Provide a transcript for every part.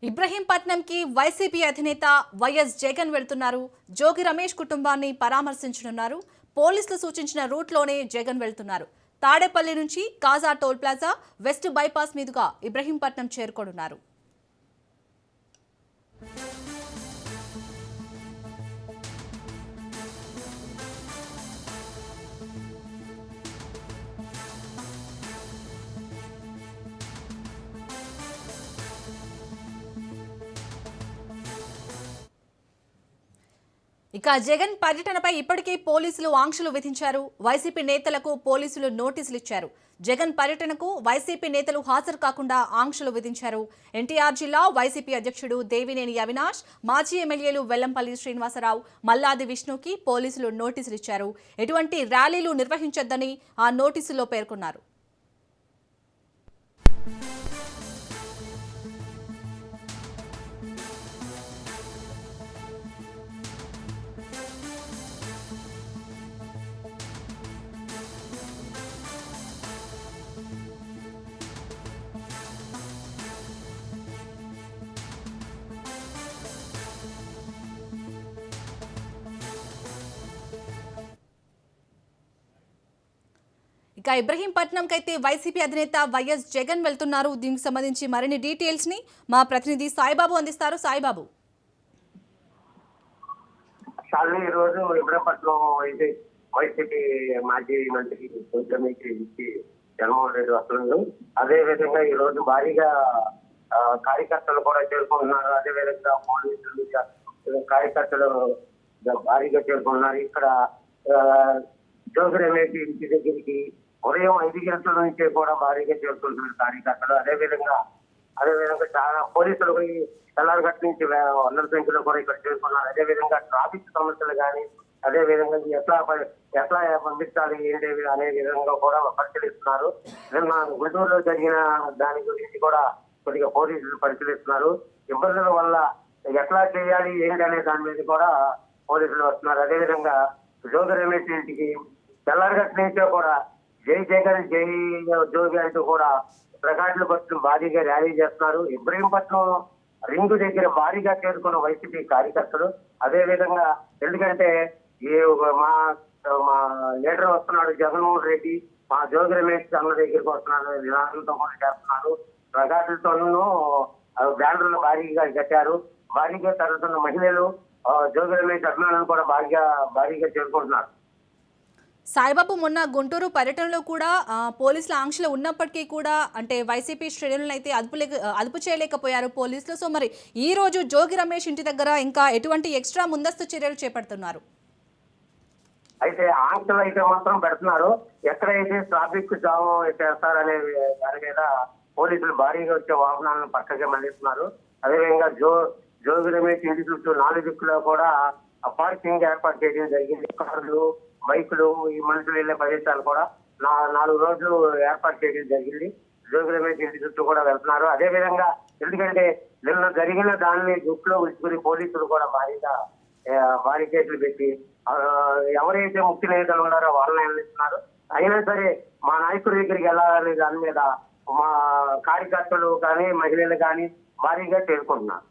ఇబ్రహీంపట్నంకి YCP అధినేత YS Jagan వెళ్తున్నారు. జోగి రమేష్ కుటుంబాన్ని పరామర్శించనున్నారు. పోలీసులు సూచించిన రూట్లోనే జగన్ వెళ్తున్నారు. తాడేపల్లి నుంచి కాజా టోల్ ప్లాజా వెస్ట్ బైపాస్ మీదుగా ఇబ్రహీంపట్నం చేరుకోనున్నారు. ఇక జగన్ పర్యటనపై ఇప్పటికే పోలీసులు ఆంక్షలు విధించారు. వైసీపీ నేతలకు పోలీసులు నోటీసులు ఇచ్చారు. జగన్ పర్యటనకు వైసీపీ నేతలు హాజరు కాకుండా ఆంక్షలు విధించారు. ఎన్టీఆర్ జిల్లా వైసీపీ అధ్యక్షుడు దేవినేని అవినాష్, మాజీ ఎమ్మెల్యేలు వెల్లంపల్లి శ్రీనివాసరావు, మల్లాది విష్ణుకి పోలీసులు నోటీసులు ఇచ్చారు. ఎటువంటి ర్యాలీలు నిర్వహించొద్దని ఆ నోటీసులో పేర్కొన్నారు. ఇక ఇబ్రహీంపట్నంకి అయితే వైసీపీ అధినేత వైఎస్ జగన్ వెళ్తున్నారు. దీనికి సంబంధించి మరిన్ని డీటెయిల్స్ ని మా ప్రతినిధి సాయిబాబు అందిస్తారు. సాయిబాబు, ఈ రోజు ఇబ్రహీంపట్నం వైసీపీ మాజీ మంత్రి జగన్మోహన్ రెడ్డి వస్తున్నారు. అదే విధంగా ఈ రోజు భారీగా కార్యకర్తలు కూడా చేరుకుంటున్నారు. అదే విధంగా పోలీసులు కార్యకర్తలు భారీగా చేరుకుంటున్నారు. ఇక్కడ జోగి రమేష్ ఇంటి దగ్గరికి ఉదయం 5 గంటల నుంచే కూడా భారీగా చేరుకుంటున్నారు కార్యకర్తలు. అదేవిధంగా చాలా పోలీసులు తెల్లారిగట్టు నుంచి వందల సంఖ్యలో కూడా ఇక్కడ చేరుకున్నారు. అదేవిధంగా ట్రాఫిక్ సమస్యలు కానీ, అదేవిధంగా ఎట్లా పంపించాలి ఏంటి అనే విధంగా కూడా పరిశీలిస్తున్నారు. నిన్న గుంటూరులో జరిగిన దాని గురించి కూడా కొద్దిగా పోలీసులు పరిశీలిస్తున్నారు. ఇబ్బందుల వల్ల ఎట్లా చేయాలి ఏంటి అనే దాని మీద కూడా పోలీసులు వస్తున్నారు. అదేవిధంగా జోగి రమేష్ ఇంటికి తెల్లారిగట్టు నుంచే కూడా జై జగన్ జై జోగి అంటూ కూడా ప్రకాశం పట్నం భారీగా ర్యాలీ చేస్తున్నారు. ఇబ్రహీంపట్నం రింగు దగ్గర భారీగా చేరుకున్న వైసీపీ కార్యకర్తలు. అదే విధంగా ఎందుకంటే మా లీడర్ వస్తున్నాడు జగన్మోహన్ రెడ్డి, మా జోగి రమేష్ అన్న దగ్గరికి వస్తున్నాడు నినాదంతో కూడా చేస్తున్నారు. ప్రకాశంతోనూ బ్యానర్లు భారీగా కట్టారు. భారీగా తరుగుతున్న మహిళలు జోగి రమేష్ అభిమానులు కూడా భారీగా చేరుకుంటున్నారు. సాయిబాబు, మొన్న గుంటూరు పర్యటనలో కూడా పోలీసుల ఆంక్షలు ఉన్నప్పటికీ కూడా అంటే వైసీపీ శ్రేణులను అయితే అదుపు చేయలేకపోయారు పోలీసులు. సో మరి ఈ రోజు జోగి రమేష్ ఇంటి దగ్గర ఇంకా ఎటువంటి ఎక్స్ట్రా ముందస్తు చర్యలు చేపడుతున్నారు? అయితే ఆంక్షలు అయితే మాత్రం పెడుతున్నారు. ఎక్కడైతే ట్రాఫిక్ జామ్ చేస్తారనే దాని మీద పోలీసులు భారీగా వచ్చే వాహనాలను పక్కగా మళ్లిస్తున్నారు. అదేవిధంగా జోగి రమేష్ ఇంటి చుట్టూ 4 దిక్కులో కూడా పార్కింగ్ ఏర్పాటు చేయడం జరిగింది. కార్లు, బైకులు, ఈ మనుషులు వెళ్లే ప్రదేశాలు కూడా 4 రోజులు ఏర్పాటు చేయడం జరిగింది. జోగి రమేష్ ఇంటి చుట్టూ కూడా వెళ్తున్నారు. అదే విధంగా ఎందుకంటే నిన్న జరిగిన దాన్ని దృష్టిలో ఉంచుకుని పోలీసులు కూడా భారీ కేసులు పెట్టి ఎవరైతే ముఖ్య నేతలు ఉన్నారో వాళ్ళని అందిస్తున్నారు. అయినా సరే మా నాయకుడి దగ్గరికి వెళ్ళాలనే దాని మీద మా కార్యకర్తలు కానీ మహిళలు కానీ భారీగా చేరుకుంటున్నారు.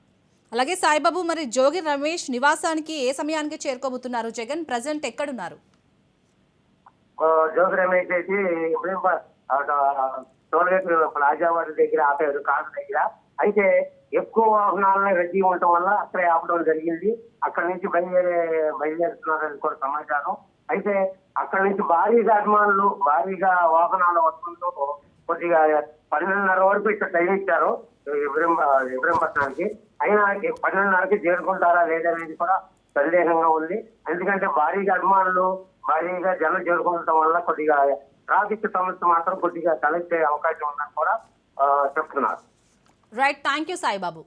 అలాగే సాయిబాబు, మరి జోగి రమేష్ నివాసానికి ఏ సమయానికి చేరుకోబోతున్నారు? జగన్ ప్రజెంట్ ఎక్కడున్నారు? జోగి రమేష్ అయితే టోల్గేట్ ప్లాజా వారి దగ్గర ఆపారు, కారు దగ్గర. అయితే ఎక్కువ వాహనాలను రద్దీ ఉండటం వల్ల అక్కడే ఆపడం జరిగింది. అక్కడి నుంచి బయలుదేరుతున్నారని కూడా సమాచారం. అయితే అక్కడి నుంచి భారీగా అభిమానులు భారీగా వాహనాలు వస్తుందో కొద్దిగా 12:30 వరకు ఇక్కడ టైం ఇచ్చారు ఇబ్రహీంపట్నానికి. అయినా 12:30కి చేరుకుంటారా లేదనేది కూడా సందేహంగా ఉంది. ఎందుకంటే భారీగా అభిమానులు భారీగా జనం చేరుకుంటం వల్ల కొద్దిగా ట్రాఫిక్ సమస్య మాత్రం కొద్దిగా తలెత్తే అవకాశం ఉందని కూడా చెప్తున్నారు. Right, thank you Saibaba.